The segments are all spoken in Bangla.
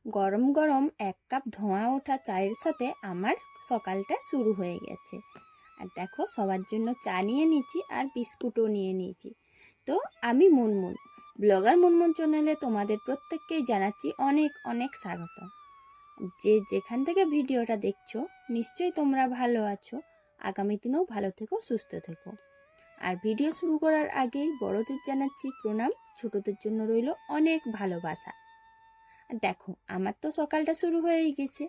গরম গরম 1 কাপ ধোঁয়া ওঠা চায়ের সাথে আমার সকালটা শুরু হয়ে গেছে। আর দেখো সবার জন্য চা নিয়ে নিয়েছি আর বিস্কুটও নিয়ে নিয়েছি। তো আমি মুনমুন, ব্লগার মুনমুন চ্যানেলে তোমাদের প্রত্যেককেই জানাচ্ছি অনেক অনেক স্বাগত। যে যেখান থেকে ভিডিওটা দেখছো নিশ্চয়ই তোমরা ভালো আছো। আগামী দিনেও ভালো থেকো, সুস্থ থেকো। আর ভিডিও শুরু করার আগেই বড়দের জানাচ্ছি প্রণাম, ছোটদের জন্য রইল অনেক ভালোবাসা। দেখো আমার তো সকালটা শুরু হয়েই গেছে,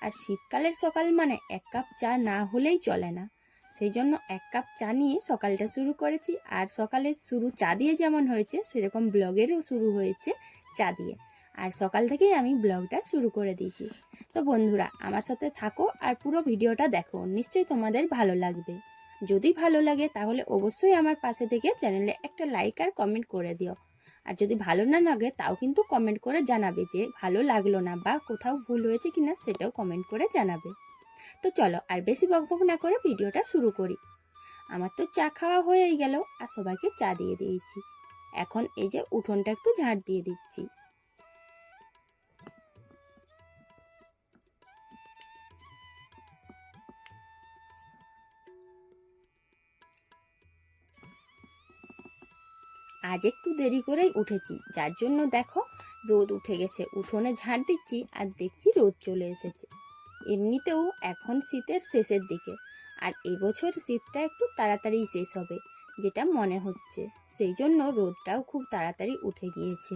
আর শীতকালের সকাল মানে 1 কাপ চা না হলেই চলে না। সেই জন্য 1 কাপ চা নিয়ে সকালটা শুরু করেছি। আর সকালে শুরু চা দিয়ে যেমন হয়েছে সেরকম ব্লগেরও শুরু হয়েছে চা দিয়ে। আর সকাল থেকেই আমি ব্লগটা শুরু করে দিয়েছি। তো বন্ধুরা আমার সাথে থাকো আর পুরো ভিডিওটা দেখো, নিশ্চয়ই তোমাদের ভালো লাগবে। যদি ভালো লাগে তাহলে অবশ্যই আমার পাশে থেকে চ্যানেলে একটা লাইক আর কমেন্ট করে দিও। আর যদি ভালো না লাগে তাও কিন্তু কমেন্ট করে জানাবে যে ভালো লাগলো না, বা কোথাও ভুল হয়েছে কিনা সেটাও কমেন্ট করে জানাবে। তো চলো আর বেশি বকবক না করে ভিডিওটা শুরু করি। আমার তো চা খাওয়া হয়েই গেল আর সবাইকে চা দিয়ে দিয়েছি। এখন এই যে উঠোনটা একটু ঝাড় দিয়ে দিচ্ছি। আজ একটু দেরি করেই উঠেছি, যার জন্য দেখো রোদ উঠে গেছে। উঠোনে ঝাড় দিচ্ছি আর দেখছি রোদ চলে এসেছে। এমনিতেও এখন শীতের শেষের দিকে, আর এবছর শীতটা একটু তাড়াতাড়ি শেষ হবে যেটা মনে হচ্ছে, সেই জন্য রোদটাও খুব তাড়াতাড়ি উঠে গিয়েছে।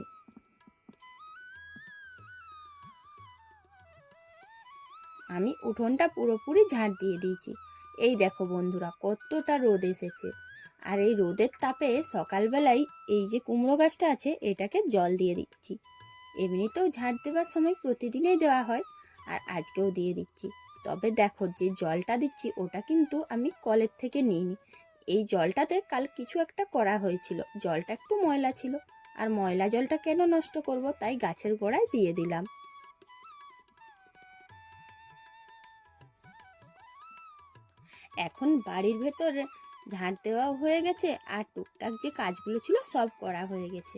আমি উঠোনটা পুরোপুরি ঝাড় দিয়ে দিয়েছি। এই দেখো বন্ধুরা কতটা রোদ এসেছে। আর এই রোদের তাপে সকালবেলায় এই যে কুমড়ো গাছটা আছে এটাকে জল দিয়ে দিচ্ছি। এমনিতেও ঝাড় দেওয়ার সময় প্রতিদিনই দেওয়া হয়, আর আজকেও দিয়ে দিচ্ছি। তবে দেখো যে জলটা দিচ্ছি ওটা কিন্তু আমি কলের থেকে নিইনি। এই জলটাতে কাল কিছু একটা করা হয়েছিল, জলটা একটু ময়লা ছিল, আর ময়লা জলটা কেন নষ্ট করব, তাই গাছের গোড়ায় দিয়ে দিলাম। এখন বাড়ির ভেতর ঝাড় দেওয়া হয়ে গেছে, আর টুকটাক যে কাজগুলো ছিল সব করা হয়ে গেছে।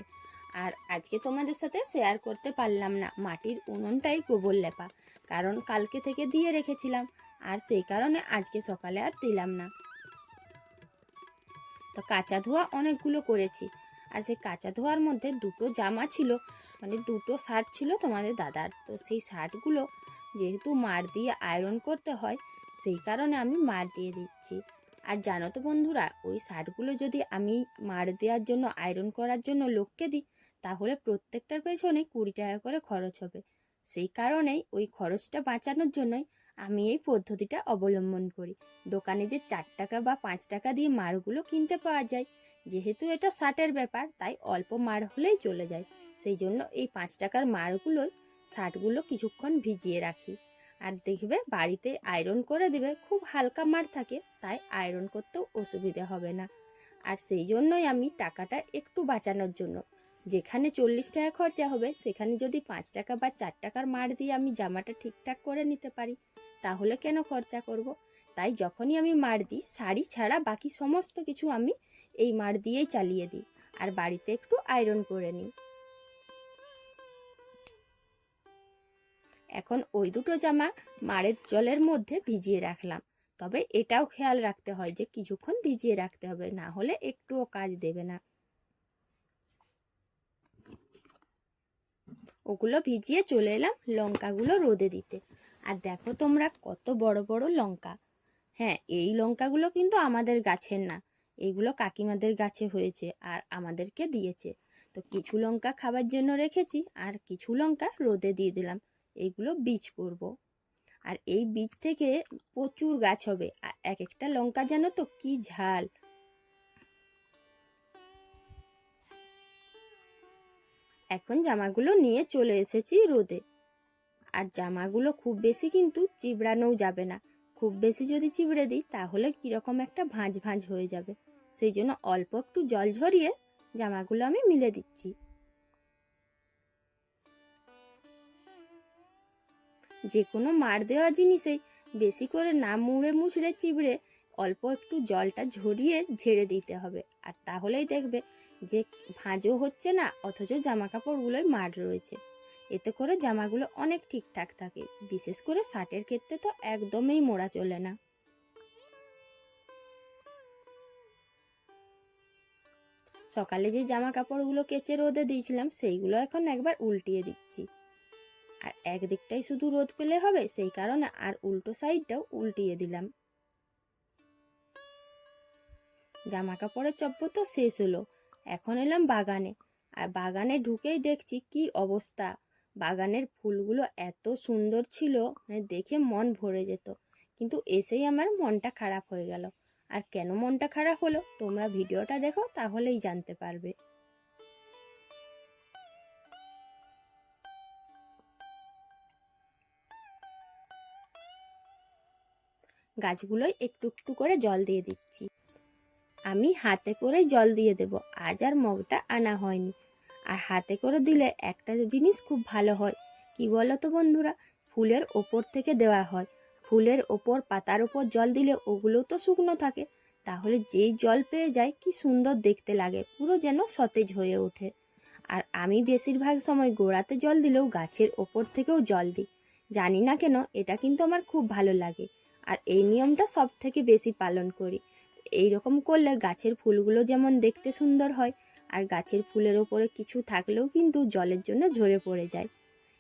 আর আজকে তোমাদের সাথে শেয়ার করতে পারলাম না মাটির উনুনটাই গোবর লেপা, কারণ কালকে থেকে দিয়ে রেখেছিলাম, আর সেই কারণে আজকে সকালে আর দিলাম না। তো কাঁচা ধোয়া অনেকগুলো করেছি। আর সেই কাঁচা ধোয়ার মধ্যে দুটো জামা ছিল, মানে দুটো শার্ট ছিল তোমাদের দাদার। তো সেই শার্টগুলো যেহেতু মার দিয়ে আয়রন করতে হয়, সেই কারণে আমি মার দিয়ে দিচ্ছি। আর জানো তো বন্ধুরা, ওই শার্টগুলো যদি আমি মার দেওয়ার জন্য আয়রন করার জন্য লোককে দিই, তাহলে প্রত্যেকটার পেছনে 20 টাকা করে খরচ হবে। সেই কারণেই ওই খরচটা বাঁচানোর জন্যই আমি এই পদ্ধতিটা অবলম্বন করি। দোকানে যে 4 টাকা বা 5 টাকা দিয়ে মারগুলো কিনতে পাওয়া যায়, যেহেতু এটা শার্টের ব্যাপার তাই অল্প মার হলেই চলে যায়। সেই জন্য এই 5 টাকার মারগুলোই শার্টগুলো কিছুক্ষণ ভিজিয়ে রাখি। আর দেখবে বাড়িতে আয়রন করে দেবে, খুব হালকা মার থাকে, তাই আয়রন করতেও অসুবিধে হবে না। আর সেই জন্যই আমি টাকাটা একটু বাঁচানোর জন্য, যেখানে 40 টাকা খরচা হবে সেখানে যদি 5 টাকা বা 4 টাকার মার দিয়ে আমি জামাটা ঠিকঠাক করে নিতে পারি, তাহলে কেন খরচা করব। তাই যখনই আমি মার দিই, শাড়ি ছাড়া বাকি সমস্ত কিছু আমি এই মার দিয়েই চালিয়ে দিই, আর বাড়িতে একটু আয়রন করে নিই। এখন ওই দুটো জামা মারের জলের মধ্যে ভিজিয়ে রাখলাম। তবে এটাও খেয়াল রাখতে হয় যে কিছুক্ষণ ভিজিয়ে রাখতে হবে, না হলে একটুও কাজ দেবে না। ওগুলো ভিজিয়ে চলে এলাম লঙ্কাগুলো রোদে দিতে। আর দেখো তোমরা কত বড় বড় লঙ্কা। হ্যাঁ, এই লঙ্কাগুলো কিন্তু আমাদের গাছের না, এগুলো কাকিমাদের গাছে হয়েছে আর আমাদেরকে দিয়েছে। তো কিছু লঙ্কা খাবার জন্য রেখেছি, আর কিছু লঙ্কা রোদে দিয়ে দিলাম। এইগুলো বীজ করব। আর এই বীজ থেকে প্রচুর গাছ হবে, আর এক একটা লঙ্কা জানো তো কি ঝাল। এখন জামাগুলো নিয়ে চলে এসেছি রোদে। আর জামাগুলো খুব বেশি কিন্তু চিবড়ানোও যাবে না। খুব বেশি যদি চিবড়ে দিই তাহলে কীরকম একটা ভাঁজ ভাঁজ হয়ে যাবে। সেই জন্য অল্প একটু জল ঝরিয়ে জামাগুলো আমি মিলে দিচ্ছি। যে কোনো মার দেওয়া জিনিসেই বেশি করে না মুড়ে মুছড়ে চিবড়ে অল্প একটু জলটা ঝরিয়ে ঝেড়ে দিতে হবে। আর তাহলেই দেখবে যে ভাঁজও হচ্ছে না, অথচ জামা কাপড়গুলোই মার রয়েছে। এতে করে জামাগুলো অনেক ঠিকঠাক থাকে, বিশেষ করে শার্টের ক্ষেত্রে তো একদমই মোড়া চলে না। সকালে যে জামা কাপড়গুলো কেচে রোদে দিয়েছিলাম সেইগুলো এখন একবার উল্টিয়ে দিচ্ছি। আর একদিকটাই শুধু রোদ পেলে হবে, সেই কারণে আর উল্টো সাইডটাও উল্টিয়ে দিলাম। জামা কাপড়ের চপ্পর তো শেষ হলো, এখন এলাম বাগানে। আর বাগানে ঢুকেই দেখছি কি অবস্থা। বাগানের ফুলগুলো এত সুন্দর ছিল, মানে দেখে মন ভরে যেত, কিন্তু এসেই আমার মনটা খারাপ হয়ে গেল। আর কেন মনটা খারাপ হলো তোমরা ভিডিওটা দেখো, তাহলেই জানতে পারবে। গাছগুলোয় একটু একটু করে জল দিয়ে দিচ্ছি। আমি হাতে করেই জল দিয়ে দেব, আজ আর মগটা আনা হয়নি। আর হাতে করে দিলে একটা জিনিস খুব ভালো হয়, কি বলো তো বন্ধুরা, ফুলের ওপর থেকে দেওয়া হয়। ফুলের ওপর পাতার ওপর জল দিলে ওগুলো তো শুকনো থাকে, তাহলে যেই জল পেয়ে যায় কি সুন্দর দেখতে লাগে, পুরো যেন সতেজ হয়ে ওঠে। আর আমি বেশিরভাগ সময় গোড়াতে জল দিলেও গাছের ওপর থেকেও জল দিই, জানি না কেন এটা কিন্তু আমার খুব ভালো লাগে। আর এই নিয়মটা সব থেকে বেশি পালন করি। এই রকম করলে গাছের ফুলগুলো যেমন দেখতে সুন্দর হয়, আর গাছের ফুলের ওপরে কিছু থাকলেও কিন্তু জলের জন্য ঝরে পড়ে যায়।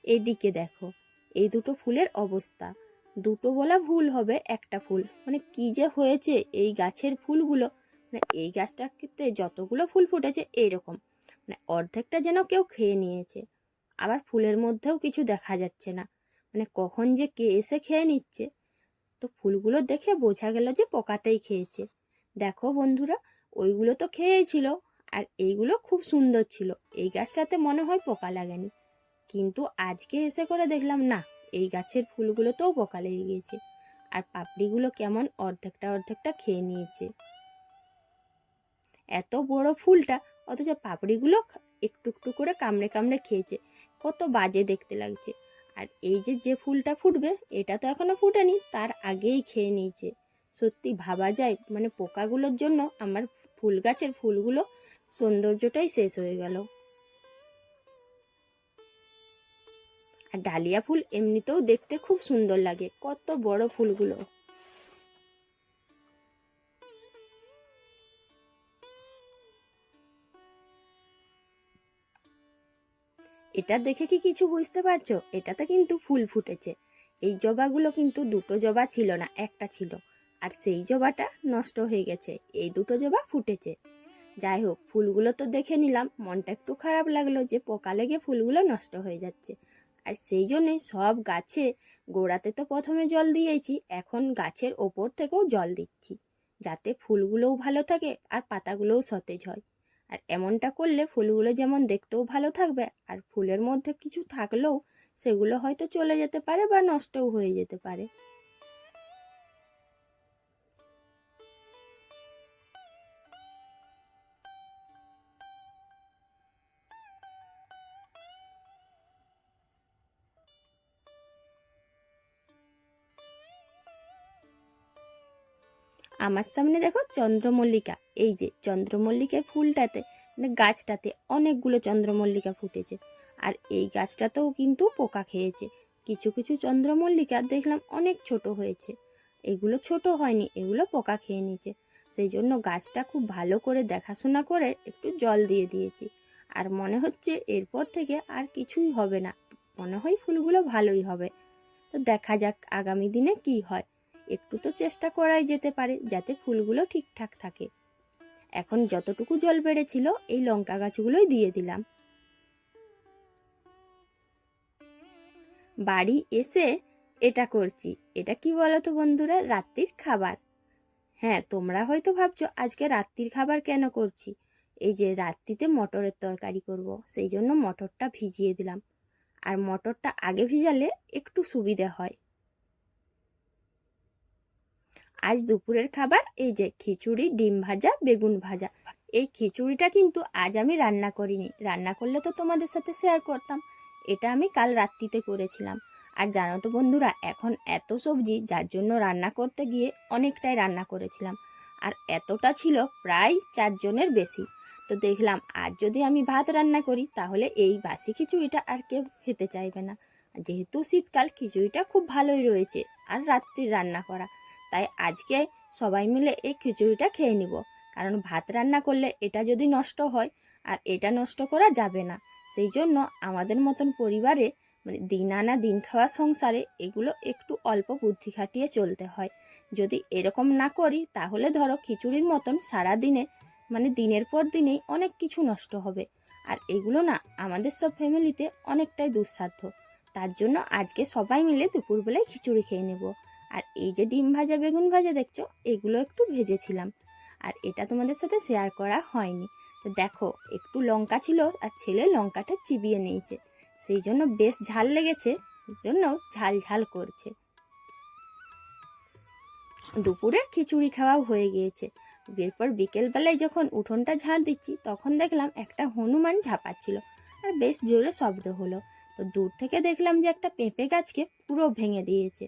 এইদিকে দেখো, এই দুটো ফুলের অবস্থা, দুটো বলা ভুল হবে, একটা ফুল, মানে কি যে হয়েছে এই গাছের ফুলগুলো। মানে এই গাছটাতে যতগুলো ফুল ফুটেছে এইরকম, মানে অর্ধেকটা যেন কেউ খেয়ে নিয়েছে। আবার ফুলের মধ্যেও কিছু দেখা যাচ্ছে না, মানে কখন যে কে এসে খেয়ে নিচ্ছে। তো ফুলগুলো দেখে বোঝা গেল যে পোকাতেই খেয়েছে। দেখো বন্ধুরা, ওইগুলো তো খেয়েই ছিল, আর এইগুলো খুব সুন্দর ছিল, এই গাছটাতে মনে হয় পোকা লাগেনি। কিন্তু আজকে এসে করে দেখলাম না, এই গাছের ফুলগুলোতেও পোকা লেগে গিয়েছে, আর পাপড়িগুলো কেমন অর্ধেকটা অর্ধেকটা খেয়ে নিয়েছে। এত বড় ফুলটা, অথচ পাপড়িগুলো একটু একটু করে কামড়ে কামড়ে খেয়েছে, কত বাজে দেখতে লাগছে। আর এই যে যে ফুলটা ফুটবে, এটা তো এখনো ফুটেনি, তার আগেই খেয়ে নিয়েছে। সত্যি ভাবা যায়, মানে পোকাগুলোর জন্য আমার ফুল গাছের ফুলগুলো সৌন্দর্যটাই শেষ হয়ে গেল। আর ডালিয়া ফুল এমনিতেও দেখতে খুব সুন্দর লাগে, কত বড় ফুলগুলো। এটা দেখে কি কিছু বুঝতে পারছো? এটাতে কিন্তু ফুল ফুটেছে। এই জবাগুলো কিন্তু দুটো জবা ছিল না, একটা ছিল, আর সেই জবাটা নষ্ট হয়ে গেছে, এই দুটো জবা ফুটেছে। যাই হোক, ফুলগুলো তো দেখে নিলাম, মনটা একটু খারাপ লাগলো যে পোকা লেগে ফুলগুলো নষ্ট হয়ে যাচ্ছে। আর সেই জন্যই সব গাছে গোড়াতে তো প্রথমে জল দিয়েছি, এখন গাছের ওপর থেকেও জল দিচ্ছি, যাতে ফুলগুলোও ভালো থাকে আর পাতাগুলোও সতেজ হয়। আর এমনটা করলে ফুলগুলো যেমন দেখতেও ভালো থাকবে, আর ফুলের মধ্যে কিছু থাকলেও সেগুলো হয়তো চলে যেতে পারে বা নষ্টও হয়ে যেতে পারে। আমার সামনে দেখো চন্দ্রমল্লিকা, এই যে চন্দ্রমল্লিকা ফুলটাতে, মানে গাছটাতে অনেকগুলো চন্দ্রমল্লিকা ফুটেছে, আর এই গাছটাতেও কিন্তু পোকা খেয়েছে। কিছু কিছু চন্দ্রমল্লিকা দেখলাম অনেক ছোট হয়েছে, এগুলো ছোট হয়নি, এগুলো পোকা খেয়ে নিয়েছে। সেই জন্য গাছটা খুব ভালো করে দেখাশোনা করে একটু জল দিয়ে দিয়েছি। আর মনে হচ্ছে এরপর থেকে আর কিছুই হবে না, মনে হয় ফুলগুলো ভালোই হবে। তো দেখা যাক আগামী দিনে কি হয়, একটু তো চেষ্টা করাই যেতে পারে যাতে ফুলগুলো ঠিকঠাক থাকে। এখন যতটুকু জল বেড়েছিল এই লঙ্কা গাছগুলোই দিয়ে দিলাম। বাড়ি এসে এটা করছি, এটা কি বলতো বন্ধুরা, রাত্রির খাবার। হ্যাঁ, তোমরা হয়তো ভাবছো আজকে রাত্রির খাবার কেন করছি। এই যে রাত্রিতে মটরের তরকারি করব, সেই জন্য মটরটা ভিজিয়ে দিলাম। আর মটরটা আগে ভিজালে একটু সুবিধে হয়। আজ দুপুরের খাবার এই যে খিচুড়ি, ডিম ভাজা, বেগুন ভাজা। এই খিচুড়িটা কিন্তু আজ আমি রান্না করিনি, রান্না করলে তো তোমাদের সাথে শেয়ার করতাম। এটা আমি কাল রাত্রিতে করেছিলাম। আর জানো তো বন্ধুরা, এখন এত সবজি, যার জন্য রান্না করতে গিয়ে অনেকটাই রান্না করেছিলাম। আর এতটা ছিল প্রায় 4 জনের বেশি। তো দেখলাম আজ যদি আমি ভাত রান্না করি তাহলে এই বাসি খিচুড়িটা আর কেউ খেতে চাইবে না। যেহেতু শীতকাল, খিচুড়িটা খুব ভালোই রয়েছে আর রাত্রির রান্না করা, তাই আজকে সবাই মিলে এই খিচুড়িটা খেয়ে নিব। কারণ ভাত রান্না করলে এটা যদি নষ্ট হয়, আর এটা নষ্ট করা যাবে না। সেই জন্য আমাদের মতন পরিবারে, মানে দিন আনা দিন খাওয়া সংসারে, এগুলো একটু অল্প বুদ্ধি খাটিয়ে চলতে হয়। যদি এরকম না করি তাহলে ধরো খিচুড়ির মতন সারা দিনে, মানে দিনের পর দিনেই অনেক কিছু নষ্ট হবে। আর এগুলো না আমাদের সব ফ্যামিলিতে অনেকটাই দুঃসাধ্য। তার জন্য আজকে সবাই মিলে দুপুরবেলায় খিচুড়ি খেয়ে নেব। আর এই যে ডিম ভাজা বেগুন ভাজা দেখছো, এগুলো একটু ভেজেছিলাম, আর এটা তোমাদের সাথে শেয়ার করা হয়নি। তো দেখো, একটু লঙ্কা ছিল আর ছেলে লঙ্কাটা চিবিয়ে নিয়েছে, সেই জন্য বেশ ঝাল লেগেছে, জন্য ঝাল ঝাল করছে। দুপুরে খিচুড়ি খাওয়াও হয়ে গিয়েছে। এরপর বিকেলবেলায় যখন উঠোনটা ঝাড় দিচ্ছি, তখন দেখলাম একটা হনুমান ঝাঁপাচ্ছিল আর বেশ জোরে শব্দ হলো। তো দূর থেকে দেখলাম যে একটা পেঁপে গাছকে পুরো ভেঙে দিয়েছে।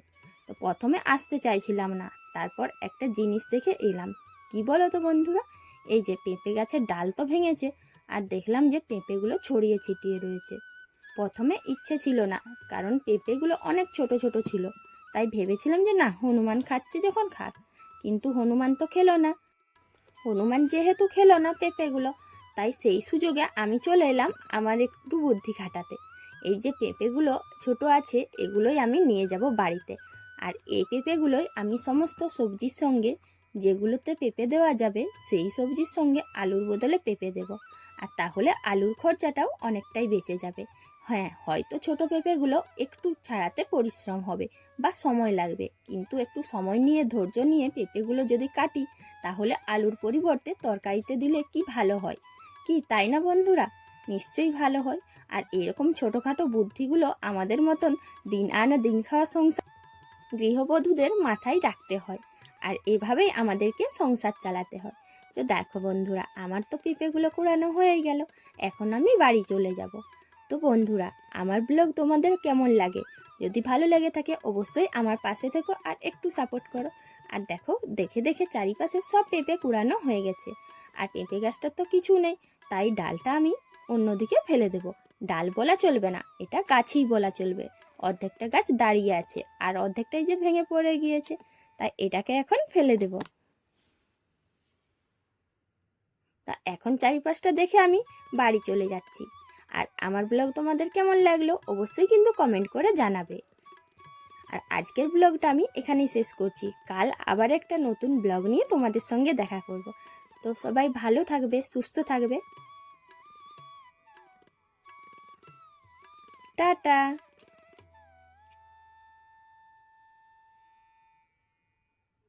তো প্রথমে আসতে চাইছিলাম না, তারপর একটা জিনিস দেখে এলাম। কি বলো তো বন্ধুরা, এই যে পেঁপে গাছের ডাল তো ভেঙেছে, আর দেখলাম যে পেঁপেগুলো ছড়িয়ে ছিটিয়ে রয়েছে। প্রথমে ইচ্ছে ছিল না, কারণ পেঁপেগুলো অনেক ছোট ছোট ছিল, তাই ভেবেছিলাম যে না, হনুমান খাচ্ছে যখন খাক। কিন্তু হনুমান তো খেলো না। হনুমান যেহেতু খেলো না পেঁপেগুলো, তাই সেই সুযোগে আমি চলে এলাম আমার একটু বুদ্ধি খাটাতে। এই যে পেঁপেগুলো ছোট আছে, এগুলোই আমি নিয়ে যাব বাড়িতে। আর এই পেঁপেগুলোই আমি সমস্ত সবজির সঙ্গে, যেগুলোতে পেঁপে দেওয়া যাবে সেই সবজির সঙ্গে আলুর বদলে পেঁপে দেব। আর তাহলে আলুর খরচাটাও অনেকটাই বেঁচে যাবে। হ্যাঁ, হয়তো ছোট পেঁপেগুলো একটু ছাড়াতে পরিশ্রম হবে বা সময় লাগবে, কিন্তু একটু সময় নিয়ে ধৈর্য নিয়ে পেঁপেগুলো যদি কাটি, তাহলে আলুর পরিবর্তে তরকারিতে দিলে কি ভালো হয়, কি তাই না বন্ধুরা? নিশ্চয়ই ভালো হয়। আর এরকম ছোটোখাটো বুদ্ধিগুলো আমাদের মতন দিন আনা দিন খাওয়া সংসার গৃহবধূদের মাথায় রাখতে হয়, আর এভাবেই আমাদেরকে সংসার চালাতে হয়। তো দেখো বন্ধুরা, আমার তো পেঁপেগুলো কুড়ানো হয়ে গেল, এখন আমি বাড়ি চলে যাব। তো বন্ধুরা, আমার ব্লগ তোমাদের কেমন লাগে? যদি ভালো লেগে থাকে অবশ্যই আমার পাশে থেকো আর একটু সাপোর্ট করো। আর দেখো, দেখে দেখে চারিপাশে সব পেঁপে কুড়ানো হয়ে গেছে, আর পেঁপে গাছটার তো কিছু নেই, তাই ডালটা আমি অন্যদিকে ফেলে দেব। ডাল বলা চলবে না, এটা গাছই বলা চলবে। অর্ধেকটা গাছ দাঁড়িয়ে আছে আর অর্ধেকটাই যে ভেঙে পড়ে গিয়েছে, তাই এটাকে এখন ফেলে দেব। তা এখন চারিপাশটা দেখে আমি বাড়ি চলে যাচ্ছি। আর আমার ব্লগ তোমাদের কেমন লাগলো অবশ্যই কিন্তু কমেন্ট করে জানাবে। আর আজকের ব্লগটা আমি এখানেই শেষ করছি। কাল আবার একটা নতুন ব্লগ নিয়ে তোমাদের সঙ্গে দেখা করব। তো সবাই ভালো থাকবে, সুস্থ থাকবে। টাটা।